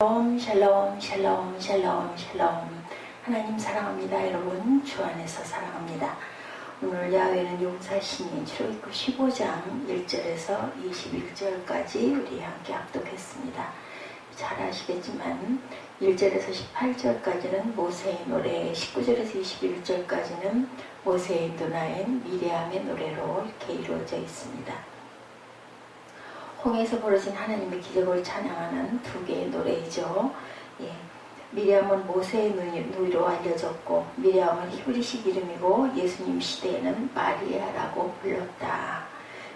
샬롬 샬롬 샬롬 샬롬. 하나님 사랑합니다. 여러분 주 안에서 사랑합니다. 오늘 야훼는 용사신이 출애굽기 15장 1절에서 21절까지 우리 함께 합독했습니다. 잘 아시겠지만 1절에서 18절까지는 모세의 노래, 19절에서 21절까지는 모세의 누나인 미리암의 노래로 이렇게 이루어져 있습니다. 홍해에서 벌어진 하나님의 기적을 찬양하는 두 개의 노래이죠. 미리암은 모세의 누이로 알려졌고, 미리암은 히브리식 이름이고 예수님 시대에는 마리아라고 불렀다.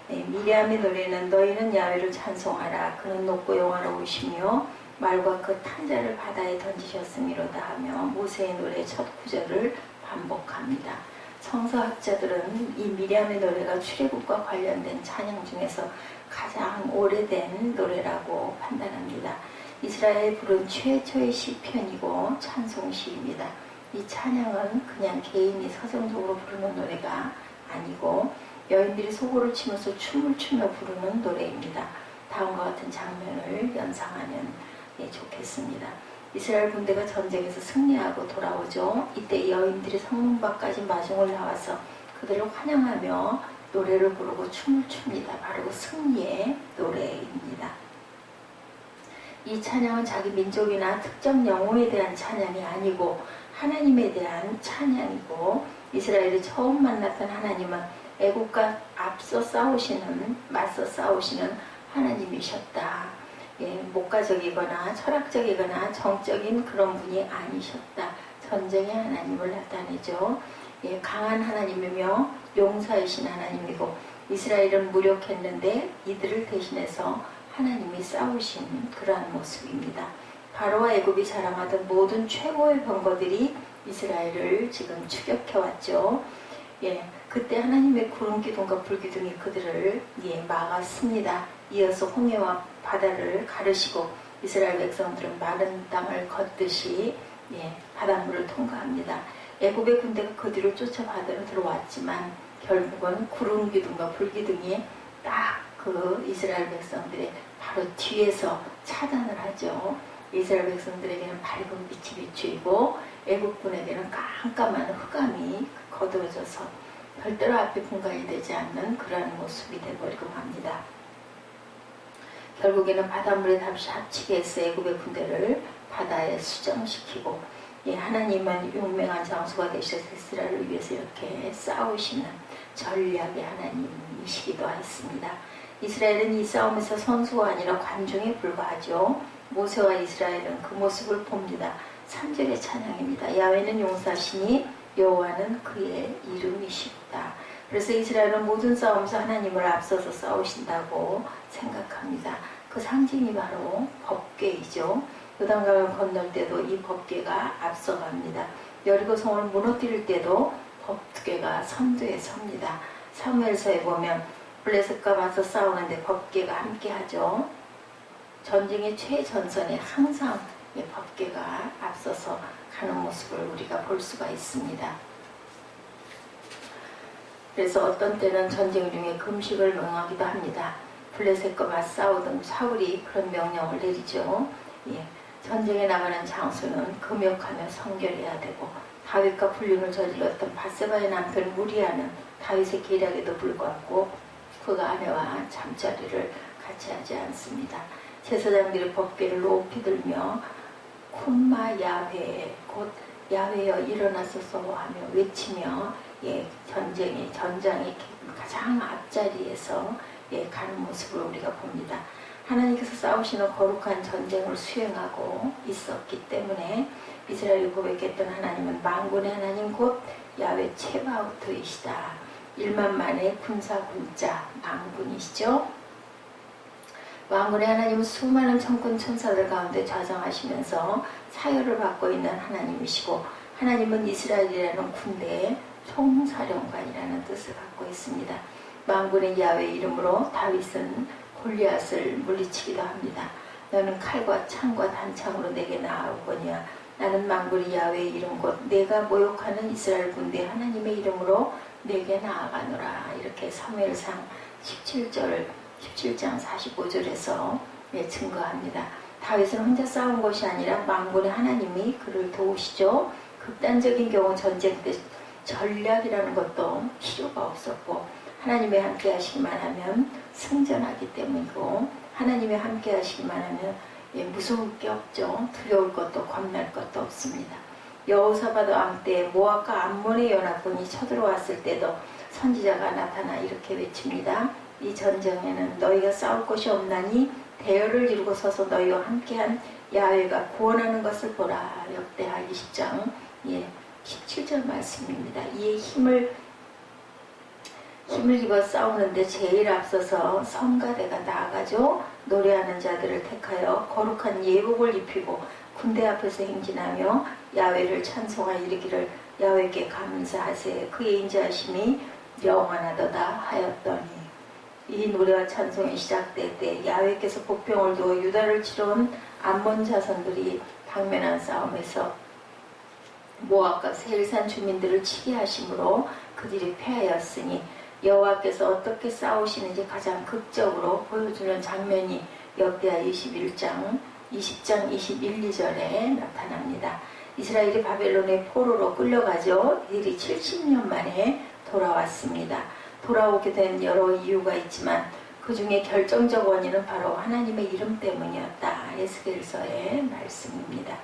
미리암의 노래는 너희는 야훼를 찬송하라. 그는 높고 영화로우시며 말과 그 탄자를 바다에 던지셨음이로다 하며 모세의 노래 첫 구절을 반복합니다. 성서학자들은 이 미리암의 노래가 출애굽과 관련된 찬양 중에서 가장 오래된 노래라고 판단합니다. 이스라엘이 부른 최초의 시편이고 찬송시입니다. 이 찬양은 그냥 개인이 서정적으로 부르는 노래가 아니고 여인들이 소고를 치면서 춤을 추며 부르는 노래입니다. 다음과 같은 장면을 연상하면 좋겠습니다. 이스라엘 군대가 전쟁에서 승리하고 돌아오죠. 이때 여인들이 성문 밖까지 마중을 나와서 그들을 환영하며 노래를 부르고 춤을 춥니다. 바로 승리의 노래입니다. 이 찬양은 자기 민족이나 특정 영웅에 대한 찬양이 아니고 하나님에 대한 찬양이고, 이스라엘이 처음 만났던 하나님은 애국과 맞서 싸우시는 하나님이셨다. 목가적이거나 철학적이거나 정적인 그런 분이 아니셨다. 전쟁의 하나님을 나타내죠. 강한 하나님이며 용사이신 하나님이고, 이스라엘은 무력했는데 이들을 대신해서 하나님이 싸우신 그러한 모습입니다. 바로와 애굽이 자랑하던 모든 최고의 병거들이 이스라엘을 지금 추격해왔죠. 그때 하나님의 구름 기둥과 불 기둥이 그들을 막았습니다. 이어서 홍해와 바다를 가르시고 이스라엘 백성들은 마른 땅을 걷듯이 바닷물을 통과합니다. 애굽의 군대가 그 뒤를 쫓아 바다로 들어왔지만 결국은 구름 기둥과 불 기둥이 딱 그 이스라엘 백성들의 바로 뒤에서 차단을 하죠. 이스라엘 백성들에게는 밝은 빛이 비추이고 애국군에게는 깜깜한 흑암이 거두어져서 별도로 앞에 분간이 되지 않는 그러한 모습이 되버리고 맙니다. 결국에는 바닷물에 다시 합치게 해서 애굽의 군대를 바다에 수정시키고, 하나님은 용맹한 장수가 되셔서 이스라엘을 위해서 이렇게 싸우시는 전략의 하나님이시기도 했습니다. 이스라엘은 이 싸움에서 선수가 아니라 관중에 불과하죠. 모세와 이스라엘은 그 모습을 봅니다. 3절의 찬양입니다. 야훼는 용사시니 여호와는 그의 이름이시다. 그래서 이스라엘은 모든 싸움에서 하나님을 앞서서 싸우신다고 생각합니다. 그 상징이 바로 법궤이죠. 요단강을 건널 때도 이 법궤가 앞서갑니다. 여리고성을 무너뜨릴 때도 법궤가 선두에 섭니다. 사무엘서에 보면 블레셋과 맞서 싸우는데 법궤가 함께하죠. 전쟁의 최전선에 항상 법궤가 앞서서 가는 모습을 우리가 볼 수가 있습니다. 그래서 어떤 때는 전쟁 중에 금식을 명하기도 합니다. 블레셋과 맞싸우던 사울이 그런 명령을 내리죠. 전쟁에 나가는 장수는 금욕하며 성결해야 되고, 다윗과 불륜을 저질렀던 밧세바의 남편 무리아는 다윗의 계략에도 불구하고 그가 아내와 잠자리를 같이 하지 않습니다. 제사장들이 법궤를 높이 들며 쿰마 야훼, 곧 야훼여 일어나소서 하며 외치며 전장의 가장 앞자리에서 가는 모습을 우리가 봅니다. 하나님께서 싸우시는 거룩한 전쟁을 수행하고 있었기 때문에 이스라엘이 고백했던 하나님은 만군의 하나님 곧 야훼 체바오트이시다. 1만만의 군사 만군이시죠. 만군의 하나님은 수많은 천군 천사들 가운데 좌정하시면서 사열을 받고 있는 하나님이시고, 하나님은 이스라엘이라는 군대의 총사령관이라는 뜻을 갖고 있습니다. 만군의 야훼 이름으로 다윗은 골리앗을 물리치기도 합니다. 너는 칼과 창과 단창으로 내게 나아오거니와 나는 만군의 야훼 이름 곧 내가 모욕하는 이스라엘 군대 하나님의 이름으로 내게 나아가노라. 이렇게 사무엘상 17장 45절에서 증거합니다. 다윗은 혼자 싸운 것이 아니라 만군의 하나님이 그를 도우시죠. 극단적인 경우 전쟁 때 전략이라는 것도 필요가 없었고 하나님이 함께 하시기만 하면 승전하기 때문이고 하나님이 함께 하시기만 하면 무서울 게 없죠. 두려울 것도 겁날 것도 없습니다. 여호사밧 왕 때 모압과 암몬의 연합군이 쳐들어왔을 때도 선지자가 나타나 이렇게 외칩니다. 이 전쟁에는 너희가 싸울 것이 없나니 대열을 이루고 서서 너희와 함께한 야훼가 구원하는 것을 보라. 역대하 20장 17절 말씀입니다. 이에 힘을 입어 싸우는데 제일 앞서서 성가대가 나아가죠. 노래하는 자들을 택하여 거룩한 예복을 입히고 군대 앞에서 행진하며 야훼를 찬송하여 이르기를 야훼께 감사하세 그의 인자하심이 영원하도다 하였더니 이 노래와 찬송이 시작될 때 야훼께서 복병을 두어 유다를 치러 온 암몬 자손들이 당면한 싸움에서 모압과 세일산 주민들을 치게 하심으로 그들이 패하였으니 여호와께서 어떻게 싸우시는지 가장 극적으로 보여주는 장면이 역대하 21장 20장 21, 2절에 나타납니다. 이스라엘이 바벨론의 포로로 끌려가죠. 이들이 70년 만에 돌아왔습니다. 돌아오게 된 여러 이유가 있지만 그 중에 결정적 원인은 바로 하나님의 이름 때문이었다. 에스겔서의 말씀입니다.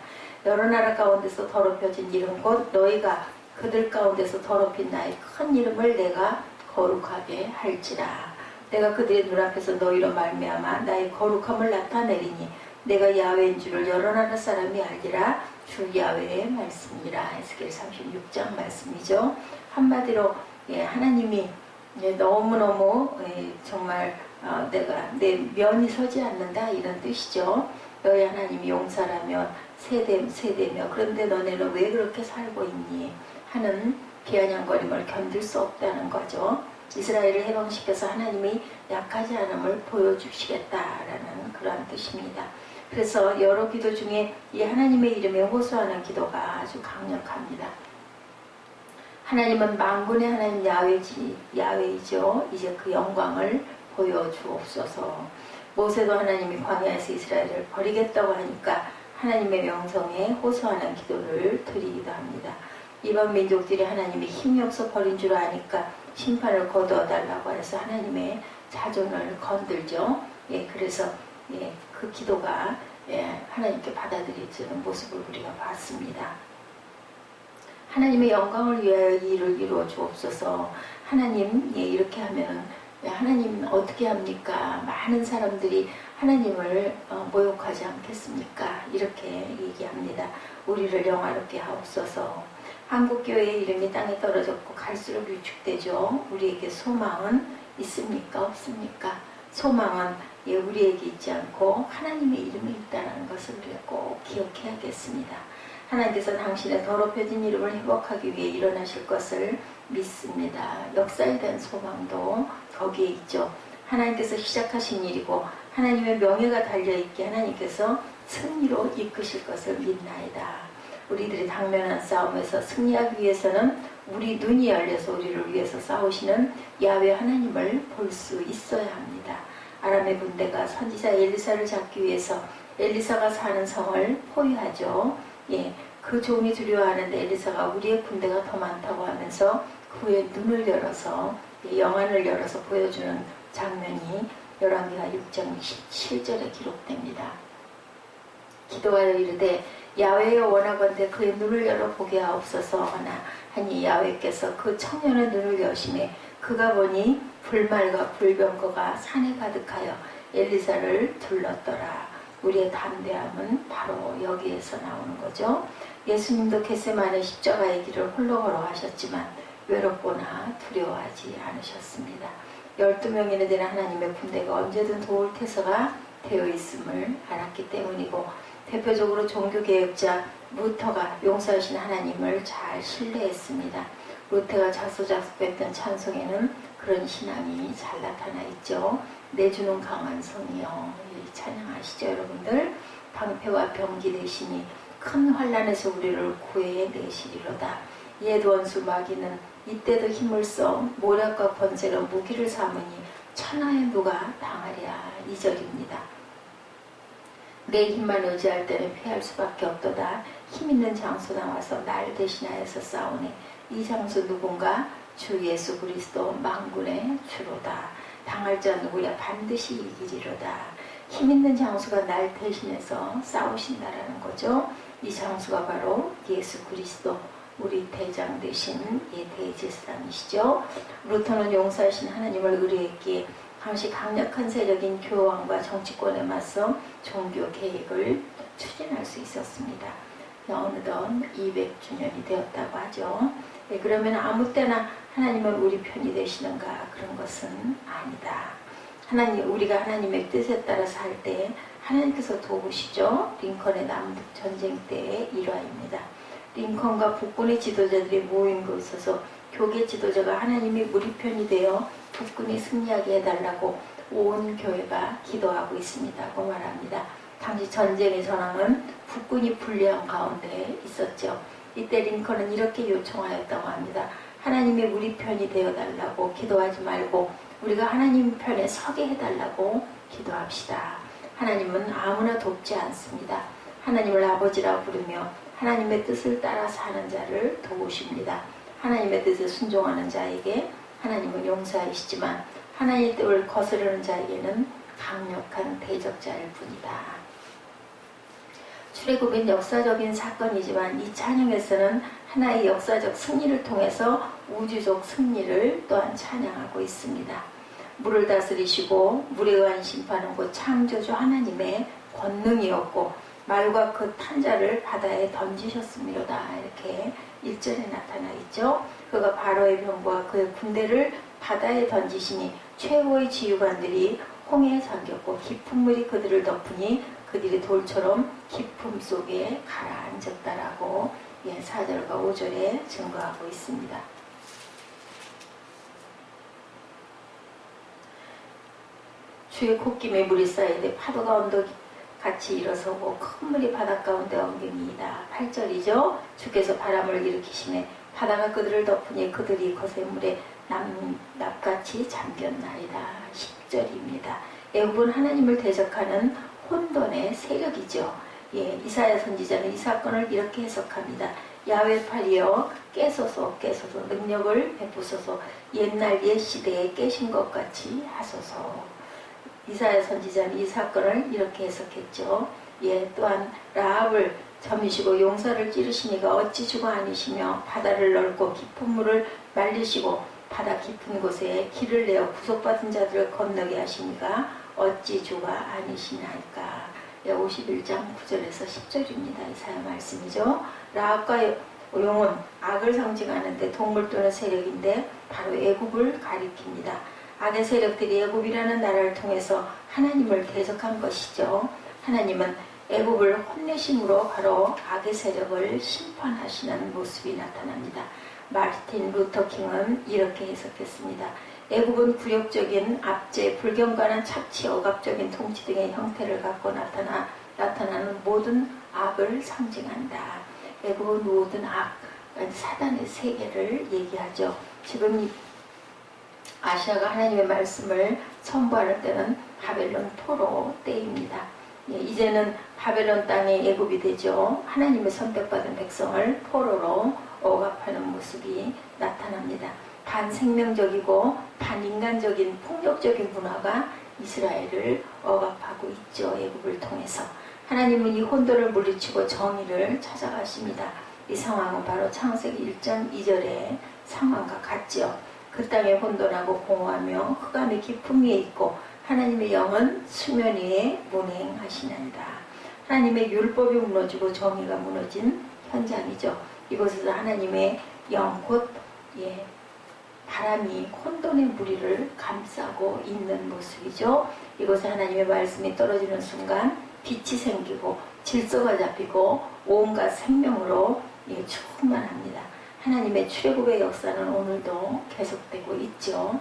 여러 나라 가운데서 더럽혀진 이름 곧 너희가 그들 가운데서 더럽힌 나의 큰 이름을 내가 거룩하게 할지라. 내가 그들의 눈앞에서 너희로 말미암아 나의 거룩함을 나타내리니 내가 야훼인 줄을 여러 나라 사람이 알리라. 주 야훼의 말씀이라. 에스겔 36장 말씀이죠. 한마디로 하나님이 너무너무 정말 내가 내 면이 서지 않는다 이런 뜻이죠. 너희 하나님이 용사라며 세대며 그런데 너네는 왜 그렇게 살고 있니 하는 비아냥거림을 견딜 수 없다는 거죠. 이스라엘을 해방시켜서 하나님이 약하지 않음을 보여주시겠다라는 그러한 뜻입니다. 그래서 여러 기도 중에 이 하나님의 이름에 호소하는 기도가 아주 강력합니다. 하나님은 만군의 하나님 야훼이죠. 이제 그 영광을 보여주옵소서. 모세도 하나님이 광야에서 이스라엘을 버리겠다고 하니까 하나님의 명성에 호소하는 기도를 드리기도 합니다. 이방 민족들이 하나님이 힘이 없어 버린 줄 아니까 심판을 거두어 달라고 해서 하나님의 자존을 건들죠. 그래서 그 기도가 하나님께 받아들여지는 모습을 우리가 봤습니다. 하나님의 영광을 위하여 일을 이루어 주옵소서. 하나님 이렇게 하면 하나님 어떻게 합니까? 많은 사람들이 하나님을 모욕하지 않겠습니까? 이렇게 얘기합니다. 우리를 영화롭게 하옵소서. 한국교회의 이름이 땅에 떨어졌고 갈수록 위축되죠. 우리에게 소망은 있습니까? 없습니까? 소망은 우리에게 있지 않고 하나님의 이름이 있다는 것을 우리가 꼭 기억해야겠습니다. 하나님께서 당신의 더럽혀진 이름을 회복하기 위해 일어나실 것을 믿습니다. 역사에 대한 소망도 거기에 있죠. 하나님께서 시작하신 일이고 하나님의 명예가 달려있기에 하나님께서 승리로 이끄실 것을 믿나이다. 우리들이 당면한 싸움에서 승리하기 위해서는 우리 눈이 열려서 우리를 위해서 싸우시는 야훼 하나님을 볼 수 있어야 합니다. 아람의 군대가 선지자 엘리사를 잡기 위해서 엘리사가 사는 성을 포위하죠. 그 종이 두려워하는데 엘리사가 우리의 군대가 더 많다고 하면서 그 후에 눈을 열어서 영안을 열어서 보여주는 장면이 열왕기하 6장 17절에 기록됩니다. 기도하여 이르되 야훼여 원하건대 그의 눈을 열어 보게 하옵소서 하니 야훼께서 그 청년의 눈을 여심해 그가 보니 불말과 불병거가 산에 가득하여 엘리사를 둘렀더라. 우리의 담대함은 바로 여기에서 나오는 거죠. 예수님도 겟세마네 십자가의 길을 홀로 걸어가셨지만 외롭거나 두려워하지 않으셨습니다. 12명이나 되는 하나님의 군대가 언제든 도울 태세가 되어 있음을 알았기 때문이고 대표적으로 종교개혁자 루터가 용서하신 하나님을 잘 신뢰했습니다. 루터가 자소작습했던 찬송에는 그런 신앙이 잘 나타나 있죠. 내주는 강한 성이여 찬양하시죠 여러분들. 방패와 병기 대신이 큰 환난에서 우리를 구해내시리로다. 옛 원수 마귀는 이때도 힘을 써 모략과 번제로 무기를 삼으니 천하의 누가 당하랴. 2절입니다. 내 힘만 의지할 때는 패할 수밖에 없도다. 힘 있는 장소 나와서 날 대신하여서 싸우네. 이 장소 누군가? 주 예수 그리스도 만군의 주로다. 당할 자 누구야? 반드시 이기리로다. 힘 있는 장수가 날 대신해서 싸우신다라는 거죠. 이 장수가 바로 예수 그리스도, 우리 대장 되신 대제사장이시죠. 루터는 용서하신 하나님을 의뢰했기에 당시 강력한 세력인 교황과 정치권에 맞서 종교 개혁을 추진할 수 있었습니다. 어느덧 200주년이 되었다고 하죠. 그러면 아무 때나 하나님은 우리 편이 되시는가? 그런 것은 아니다. 우리가 하나님의 뜻에 따라 살 때 하나님께서 도우시죠. 링컨의 남북 전쟁 때의 일화입니다. 링컨과 북군의 지도자들이 모인 곳에서 교계 지도자가 하나님이 우리 편이 되어 북군이 승리하게 해달라고 온 교회가 기도하고 있습니다고 말합니다. 당시 전쟁의 전황은 북군이 불리한 가운데 있었죠. 이때 링컨은 이렇게 요청하였다고 합니다. 하나님의 우리 편이 되어달라고 기도하지 말고 우리가 하나님 편에 서게 해달라고 기도합시다. 하나님은 아무나 돕지 않습니다. 하나님을 아버지라 부르며 하나님의 뜻을 따라 사는 자를 도우십니다. 하나님의 뜻에 순종하는 자에게 하나님은 용서하시지만 하나님의 뜻을 거스르는 자에게는 강력한 대적자일 뿐이다. 출애굽은 역사적인 사건이지만 이 찬양에서는 하나의 역사적 승리를 통해서 우주적 승리를 또한 찬양하고 있습니다. 물을 다스리시고 물에 의한 심판은 곧 창조주 하나님의 권능이었고 말과 그 탄자를 바다에 던지셨음이로다. 이렇게 1절에 나타나 있죠. 그가 바로의 병과 그의 군대를 바다에 던지시니 최고의 지휘관들이 홍해에 잠겼고 깊은 물이 그들을 덮으니 그들이 돌처럼 깊음 속에 가라앉았다라고 4절과 5절에 증거하고 있습니다. 주의 콧김에 물이 쌓이되 파도가 언덕같이 일어서고 큰 물이 바닷 가운데 엉금이이다. 8절이죠. 주께서 바람을 일으키시네 바다가 그들을 덮으니 그들이 거센 물에 납같이 잠겼나이다. 10절입니다. 애굽은 하나님을 대적하는 혼돈의 세력이죠. 이사야 선지자는 이 사건을 이렇게 해석합니다. 야훼 팔이여 깨소서 능력을 베푸소서 옛날 옛 시대에 깨신 것 같이 하소서. 이사야 선지자는 이 사건을 이렇게 해석했죠. 또한 라합을 점이시고 용사를 찌르시니가 어찌 주가 아니시며 바다를 넓고 깊은 물을 말리시고 바다 깊은 곳에 길을 내어 구속받은 자들을 건너게 하시니가 어찌 주가 아니시나이까. 51장 9절에서 10절입니다. 이사야 말씀이죠. 라합과 용은 악을 상징하는데 동물 또는 세력인데 바로 애굽을 가리킵니다. 악의 세력들이 애굽이라는 나라를 통해서 하나님을 대적한 것이죠. 하나님은 애굽을 혼내심으로 바로 악의 세력을 심판하시는 모습이 나타납니다. 마르틴 루터킹은 이렇게 해석했습니다. 애굽은 굴욕적인 압제, 불경건한 착취, 억압적인 통치 등의 형태를 갖고 나타나는 모든 악을 상징한다. 애굽은 모든 악, 사단의 세계를 얘기하죠. 지금 아시아가 하나님의 말씀을 선포하는 때는 바벨론 포로 때입니다. 이제는 바벨론 땅의 애굽이 되죠. 하나님의 선택받은 백성을 포로로 억압하는 모습이 나타납니다. 반생명적이고 반인간적인 폭력적인 문화가 이스라엘을 억압하고 있죠. 애굽을 통해서. 하나님은 이 혼돈을 물리치고 정의를 찾아가십니다. 이 상황은 바로 창세기 1장 2절의 상황과 같죠. 그 땅에 혼돈하고 공허하며 흑암의 깊음 위에 있고 하나님의 영은 수면 위에 운행하시나이다. 하나님의 율법이 무너지고 정의가 무너진 현장이죠. 이곳에서 하나님의 영 곧 바람이 혼돈의 무리를 감싸고 있는 모습이죠. 이곳에 하나님의 말씀이 떨어지는 순간 빛이 생기고 질서가 잡히고 온갖 생명으로 충만합니다. 하나님의 출애굽의 역사는 오늘도 계속되고 있죠.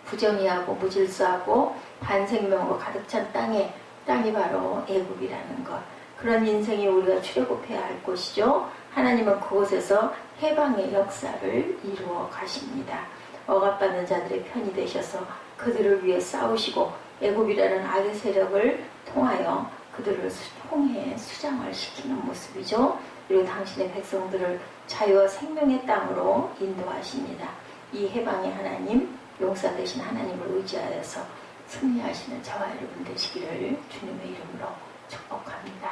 부정의하고 무질서하고 반생명으로 가득 찬 땅이 바로 애굽이라는 것. 그런 인생이 우리가 출애굽해야 할 곳이죠. 하나님은 그곳에서 해방의 역사를 이루어 가십니다. 억압받는 자들의 편이 되셔서 그들을 위해 싸우시고 애굽이라는 악의 세력을 통하여 그들을 통해 수장을 시키는 모습이죠. 그리고 당신의 백성들을 자유와 생명의 땅으로 인도하십니다. 이 해방의 하나님, 용사 되신 하나님을 의지하여서 승리하시는 저와 여러분 되시기를 주님의 이름으로 축복합니다.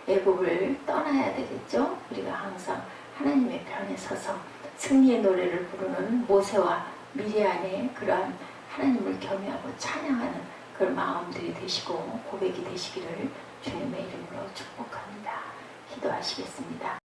애굽을 떠나야 되겠죠. 우리가 항상 하나님의 편에 서서 승리의 노래를 부르는 모세와 미리안의 그러한 하나님을 경외하고 찬양하는 그런 마음들이 되시고 고백이 되시기를 주님의 이름으로 축복합니다. 기도하시겠습니다.